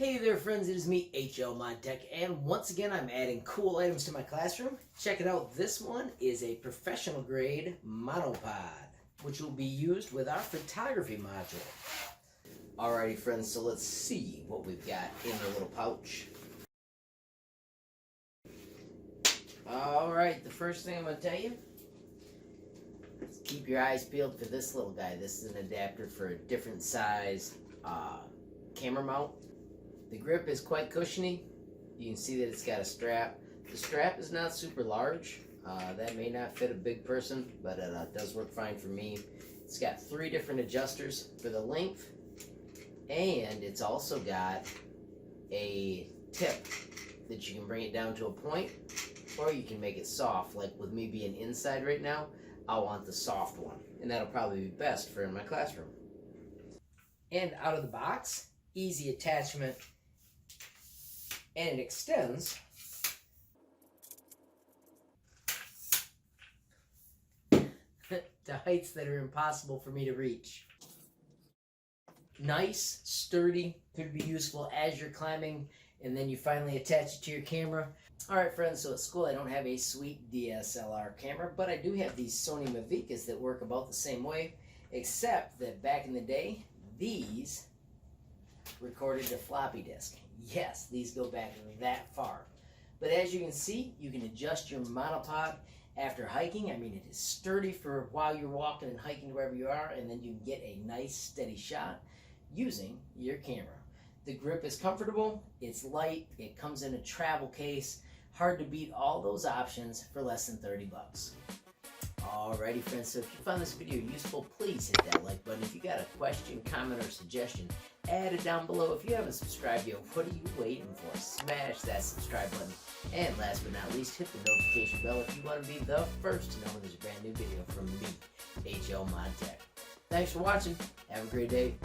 Hey there friends, it is me, HLModTech, and once again I'm adding cool items to my classroom. Check it out, this one is a professional grade monopod, which will be used with our photography module. Alrighty friends, so let's see what we've got in the little pouch. Alright, the first thing I'm going to tell you is keep your eyes peeled for this little guy. This is an adapter for a different size camera mount. The grip is quite cushiony. You can see that it's got a strap. The strap is not super large. That may not fit a big person, but it does work fine for me. It's got 3 different adjusters for the length, and it's also got a tip that you can bring it down to a point, or you can make it soft. Like with me being inside right now, I want the soft one, and that'll probably be best for in my classroom. And out of the box, easy attachment, and it extends to heights that are impossible for me to reach. Nice, sturdy, could be useful as you're climbing and then you finally attach it to your camera. Alright friends, so at school I don't have a sweet DSLR camera, but I do have these Sony Mavicas that work about the same way, except that back in the day, these recorded to floppy disk. Yes, these go back that far. But as you can see, you can adjust your monopod after hiking. I mean, it is sturdy for while you're walking and hiking wherever you are, and then you can get a nice steady shot using your camera. The grip is comfortable, it's light, it comes in a travel case. Hard to beat all those options for less than 30 bucks. Alrighty friends, so if you found this video useful, please hit that like button. If you got a question, comment, or suggestion, add it down below. If you haven't subscribed yet, what are you waiting for? Smash that subscribe button. And last but not least, hit the notification bell if you want to be the first to know when there's a brand new video from me, HLModTech. Thanks for watching. Have a great day.